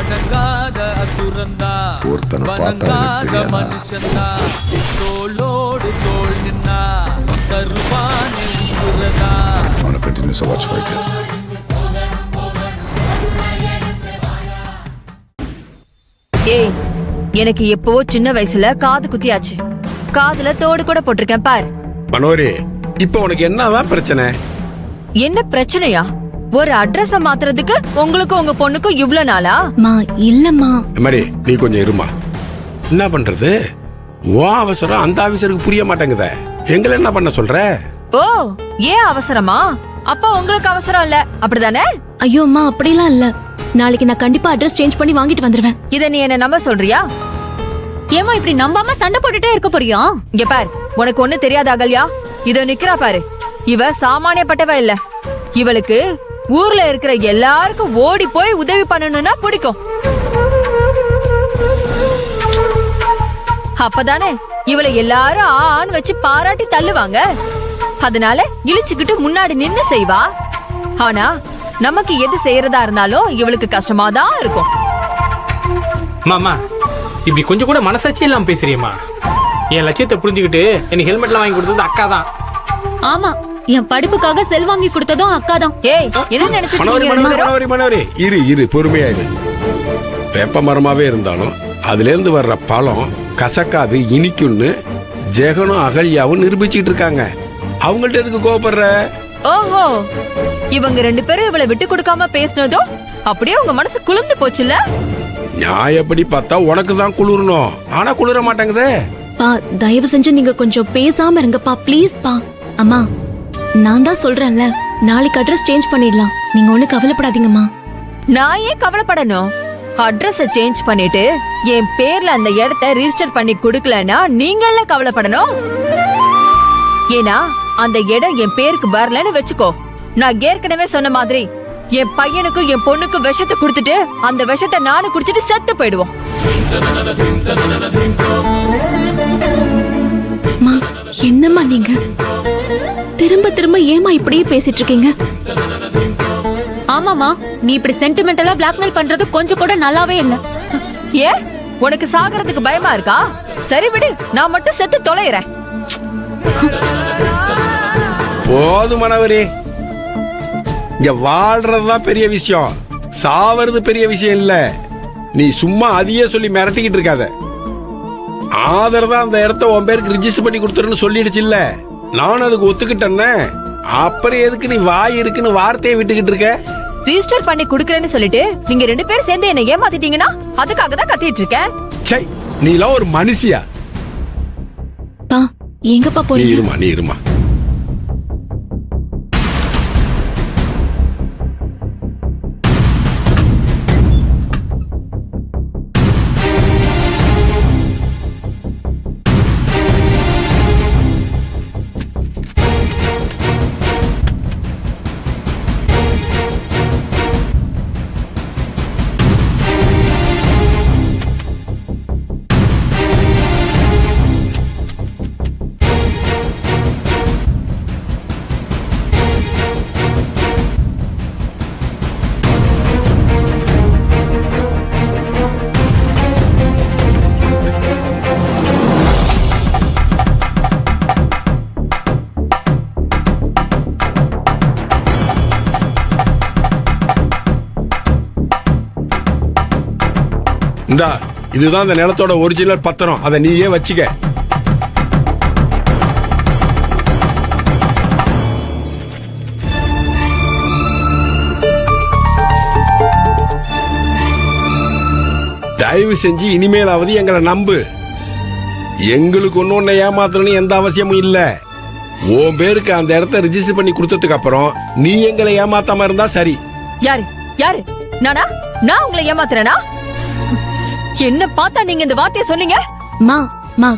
அடங்காத அசுரந்தா ஒருத்தனை பார்த்தா மனுஷந்தா தோளோடு தோள் நின்னா தருவானே உசுரதா. அவனை கண்டினியூஸா வாட்ச் பண்ணிட்டு ஏய், எனக்கு எப்பவோ சின்ன வயசுல காது குத்தியாச்சு. காதுல தோடு கூட போட்டிருக்கேன் பார். மனோரி, இப்ப உனக்கு என்னதான் பிரச்சனை? என்ன பிரச்சனையா? ஒரு அட்ரஸ் மாத்துறதுக்கு உங்களுக்கு உங்க பொண்ணுக்கும் இவ்ளோ நாளா? மா இல்லம்மா. மாதிரி நீ கொஞ்சம் இருமா. என்ன பண்றது? ஓ அவசரம் அந்த ஆபீசருக்கு புரிய மாட்டேங்குதே. எங்களை என்ன பண்ண சொல்ற? ஓ, ஏன் அவசரமா? அப்ப உங்களுக்கு அவசரம் இல்ல, அப்படிதானே? ஐயோ அம்மா, அப்படிலாம் இல்ல. நாளைக்கு நான் கண்டிப்பா அட்ரஸ் சேஞ்ச் பண்ணி வாங்கிட்டு வந்துருவேன். இத நீ என்ன நம்ப சொல்றியா? ஏமா இப்படி நம்பாம சண்டை போட்டுட்டே இருக்க போறியா? இங்க பார், உனக்கு ஒண்ணு தெரியாத அகல்யா. இத நிக்கிறா பாரு, இவ சாமானியப்பட்டவ இல்ல. இவளுக்கு ஊர்ல இருக்கிற எல்லாருக்கும் ஓடி போய் உதவி பண்ணணும்னா பிடிக்கும். அப்பதானே இவளை எல்லாரும் ஆன்னு வச்சு பாராட்டி தள்ளுவாங்க. அதனால இழிச்சுக்கிட்டு முன்னாடி நின்னு செய்வா. ஆனா நமக்கு எது செய்யறதா இருந்தாலும் இவளுக்கு கஷ்டமாதான் இருக்கும். மாமா, இப்படி கொஞ்சம் கூட மனசாட்சி இல்லாம பேசுறியம்மா. என் லட்சியத்தை புரிஞ்சுக்கிட்டு எனக்கு ஹெல்மெட்லாம் வாங்கி கொடுத்தது அக்கா தான். ஆமா, என் படிப்புக்காக செல் வாங்கி கொடுத்ததும் அக்கா தான். ஏய், என்ன நினைச்சிட்டு மனோரி இரு பொறுமையா இரு. வேப்ப மரமாவே இருந்தாலும் அதுல இருந்து வர்ற பழம் கசக்காது, இனிக்குன்னு ஜெகனும் அகல்யாவும் நிரூபிச்சுட்டு இருக்காங்க. அவங்கள்ட்ட எதுக்கு கோபப்படுற? ஓஹோ, இவங்க ரெண்டு பேரும் இவளை விட்டு கொடுக்காம பேசினதும் அப்படியே உங்க மனசு குளிர்ந்து போச்சுல்ல? நியாயப்படி பார்த்தா உனக்கு தான் குளிரணும், ஆனா குளிர மாட்டேங்குதே. பா, தயவு செஞ்சு நீங்க கொஞ்சம் பேசாம இருங்கப்பா, ப்ளீஸ் பா. அம்மா, நான் தான் சொல்றேன்ல, நாளைக்கு அட்ரஸ் சேஞ்ச் பண்ணிடலாம். நீங்க ஒண்ணு கவலைப்படாதீங்கம்மா. நான் ஏன் கவலைப்படணும்? அட்ரஸ் சேஞ்ச் பண்ணிட்டு என் பேர்ல அந்த இடத்தை ரிஜிஸ்டர் பண்ணி கொடுக்கலன்னா நீங்கள கவலைப்படணும். ஏன்னா அந்த இடம் என் பேருக்கு வரலன்னு வெச்சுக்கோ, நான் ஏற்கனவே சொன்ன மாதிரி என் பையனுக்கும் என் பொண்ணுக்கும் விஷத்தை குடுத்துட்டு அந்த விஷத்தை நானும் குடிச்சிட்டு செத்து போயிடுவோம். என்னம்மா நீங்க திரும்ப திரும்ப ஏமா இப்படியே பேசிட்டு இருக்கீங்க? ஆமாமா, நீ இப்படி சென்டிமெண்டலா பிளாக்மெயில் பண்றது கொஞ்சம் கூட நல்லாவே இல்ல. ஏ, உனக்கு சாகிறதுக்கு பயமா இருக்கா? சரி விடு, நான் மட்டும் செத்து தொலைறேன். போதும் மனோரி, இங்க வாழ்றதுதான் பெரிய விஷயம், சாவறது பெரிய விஷயம் இல்ல. நீ சும்மா அதையே சொல்லி மிரட்டிக்கிட்டு இருக்காத. ஆதரதான் அந்த இடத்த உன் பேருக்கு ரிஜிஸ்டர் பண்ணி கொடுத்துருன்னு சொல்லிடுச்சு இல்ல. நானும் அதுக்கு ஒத்துக்கிட்டேன்னு. அப்புறம் எதுக்கு நீ வாய் இருக்குன்னு வார்த்தையை விட்டுக்கிட்டு இருக்க? ரிஜிஸ்டர் பண்ணி குடுக்கறேன்னு சொல்லிட்டு நீங்க ரெண்டு பேரும் சேர்ந்து என்ன ஏமாத்திட்டீங்கன்னா அதுக்காக தான் கத்திட்டு இருக்கேன். சை, நீ எல்லாம் ஒரு மனுஷியா? பா, எங்கப்பா போறீங்க? நீ இருமா. இந்தா, இதுதான் அந்த நிலத்தோட ஒரிஜினல் பத்திரம், அதை நீயே வச்சுக்க. தயவு செஞ்சு இனிமேலாவது எங்களை நம்பு. எங்களுக்கு ஒன்னு ஏமாத்தணும்னு எந்த அவசியமும் இல்ல. உன் பேருக்கு அந்த இடத்த ரிஜிஸ்டர் பண்ணி கொடுத்ததுக்கு அப்புறம் நீ எங்களை ஏமாத்தாம இருந்தா சரி. யாரு யாரு? நானா? நான் உங்களை ஏமாத்துறேனா? என்ன பார்த்தா நீங்க இந்த வார்த்தையை சொன்னீங்க? மா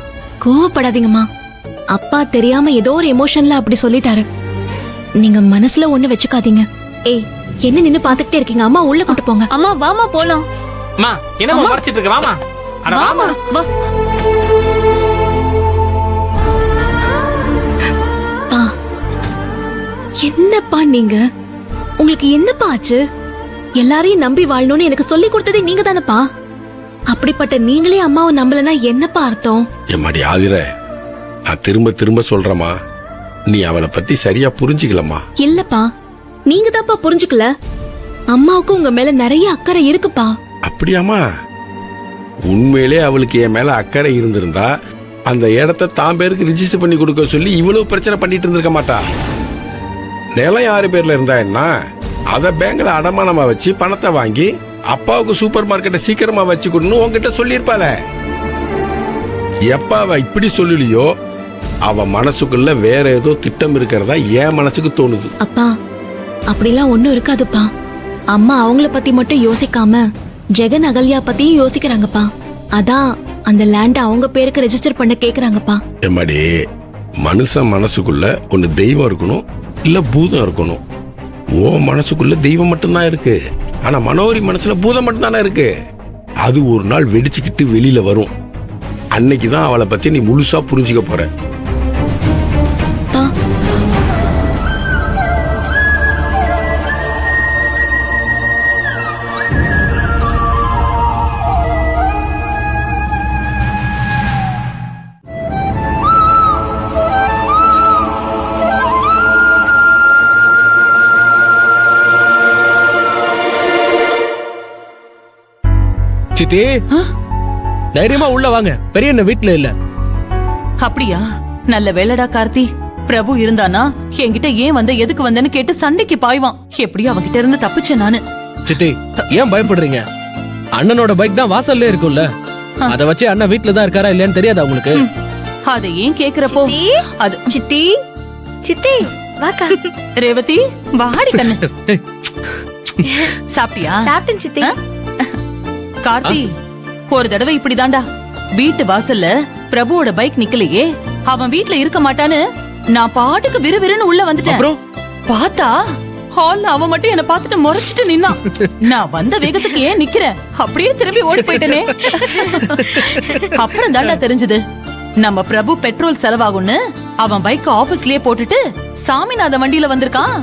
கோவப்படாதீங்கம்மா. அப்பா தெரியாம ஏதோ ஒரு எமோஷன்ல அப்படி சொல்லிட்டாரு. நீங்க மனசுல ஒண்ணு வச்சுக்காதீங்க. ஏய், என்ன நின்னு பாத்துக்கிட்டே இருக்கீங்க? அம்மா உள்ள கூட்டு போங்க. அம்மா வாமா போலாம். அம்மா, என்னம்மா மறைச்சிட்டு இருக்க? வாமா. அட வாமா. வா. என்னப்பா நீங்க? உங்களுக்கு என்னப்பா ஆச்சு? எல்லாரையும் நம்பி வாழணும்னு எனக்கு சொல்லி கொடுத்ததே நீங்க தானப்பா. அப்படிப்பட்ட நீங்களே அம்மாவை நம்பலன்னா என்னப்பா அர்த்தம்? எம்மாடி ஆதிர, நான் திரும்ப திரும்ப சொல்றேம்மா, நீ அவளை பத்தி சரியா புரிஞ்சுக்கலம்மா. இல்லப்பா, நீங்க தான்ப்பா புரிஞ்சுக்கல. அம்மாவுக்கு உங்க மேல நிறைய அக்கறை இருக்குப்பா. அப்படியாம்மா? உண்மையிலே அவளுக்கு என் மேல அக்கறை இருந்திருந்தா அந்த இடத்த தான் பேருக்கு ரிஜிஸ்டர் பண்ணி கொடுக்க சொல்லி இவ்வளவு பிரச்சனை பண்ணிட்டு இருந்திருக்க மாட்டா. நிலம் 6 பேர்ல இருந்தா என்ன, அத பேங்க்ல அடமானமா வச்சு பணத்தை வாங்கி அப்பாவுக்கு சூப்பர் மார்க்கெட்டை சீக்கிரமா வச்சு கொடுன்னு உங்ககிட்ட சொல்லியிருப்பாள. எப்ப அவ இப்படி சொல்லலையோ அவ மனசுக்குள்ள வேற ஏதோ திட்டம் இருக்கிறதா என் மனசுக்கு தோணுது. அப்பா, அப்படிலாம் ஒண்ணும் இருக்காதுப்பா. அம்மா அவங்கள பத்தி மட்டும் யோசிக்காம ஜெகன் அகல்யா பத்தியும் யோசிக்கிறாங்கப்பா. அதான் அந்த லேண்ட அவங்க பேருக்கு ரெஜிஸ்டர் பண்ண கேக்குறாங்கப்பா. எம்மாடி, மனுஷன் மனசுக்குள்ள ஒன்னு தெய்வம் இருக்கணும், இல்ல பூதம் இருக்கணும். ஓ மனசுக்குள்ள தெய்வம் மட்டும்தான் இருக்கு, ஆனா மனோரி மனசுல பூதம் மட்டும்தானே இருக்கு. அது ஒரு நாள் வெடிச்சுக்கிட்டு வெளியில வரும். அன்னைக்குதான் அவளை பத்தி நீ முழுசா புரிஞ்சுக்க போற. அப்பா, சித்தி, தைரியமா உள்ள வாங்க. பெரிய என்ன வீட்ல இல்ல. அப்படியா? நல்ல வேலைடா கார்த்தி. பிரபு இருந்தானா என்கிட்ட ஏன் வந்த எதுக்கு வந்தேன்னு கேட்டு சண்டைக்கு பாய்வான். எப்படியும் அவகிட்ட இருந்து தப்பிச்சேன் நானு. சித்தி, ஏன் பயப்படுறீங்க? அண்ணனோட பைக் தான் வாசல்ல இருக்கும்ல, அத வச்சு அண்ணன் வீட்ல தான் இருக்காரா இல்லையான்னு தெரியாதா உங்களுக்கு? அதை ஏன் கேக்குறப்போ அது சித்தி சித்தி வாக்கா. ரேவதி, வாடி கண்ணு. சாப்பிட்டியா? சாப்பிட்டேன் சித்தி. கார்த்தி, ஒரு தடவை இப்படிதான்டா, வீட்டு வாசல்ல பிரபுவோட பைக் நிக்கலையே, அவன் வீட்ல இருக்க மாட்டான்னு நான் பாட்டுக்கு விறுவிறுன்னு உள்ள வந்துட்டேன். அப்புறம் பார்த்தா ஹால்ல அவன் மட்டும் என்ன பார்த்துட்டு முறைச்சிட்டு நின்னான். நான் வந்த வேகத்துக்கு ஏன் நிக்கிறேன், அப்படியே திரும்பி ஓடி போயிட்டேனே. அப்புறம் தாண்டா தெரிஞ்சது, நம்ம பிரபு பெட்ரோல் செலவாகும்னு அவன் பைக் ஆபீஸ்லயே போட்டுட்டு சாமிநாத வண்டியில வந்திருக்கான்.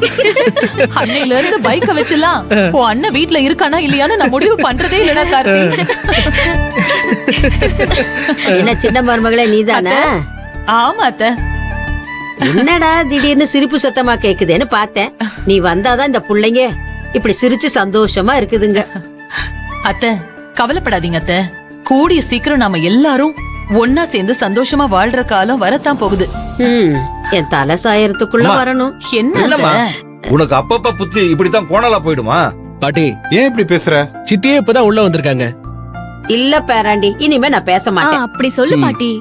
அன்னையில இருந்து பைக்க வச்சுலாம் ஓ அண்ணன் வீட்ல இருக்கானா இல்லையான்னு நான் முடிவு பண்றதே இல்லடா கார்த்தி. என்ன சின்ன மருமகளே நீதானே? ஆமா அத்தை. என்னடா திடீர்னு சிரிப்பு சத்தமா கேக்குதேன்னு பார்த்தேன். நீ வந்தாதான் இந்த புள்ளைங்க இப்படி சிரிச்சு சந்தோஷமா இருக்குதுங்க. அத்தை, கவலைப்படாதீங்க அத்தை. கூடிய சீக்கிரம் நாம எல்லாரும் ஒன்னா சேர்ந்து சந்தோஷமா வாழ்ற காலம் வரத்தான் போகுது. என் தலை சாயறதுக்குள்ள வரணும். என்ன இல்லம்மா, அத்தை? உனக்கு அப்பப்ப புத்தி இப்படித்தான் கோணலா போயிடுமா? பாட்டி, ஏன் இப்படி பேசுற? சித்தியே இப்பதான் உள்ள வந்திருக்காங்க. இல்ல பேராண்டி, இனிமே நான் பேச மாட்டேன். அப்படி சொல்லு பாட்டி.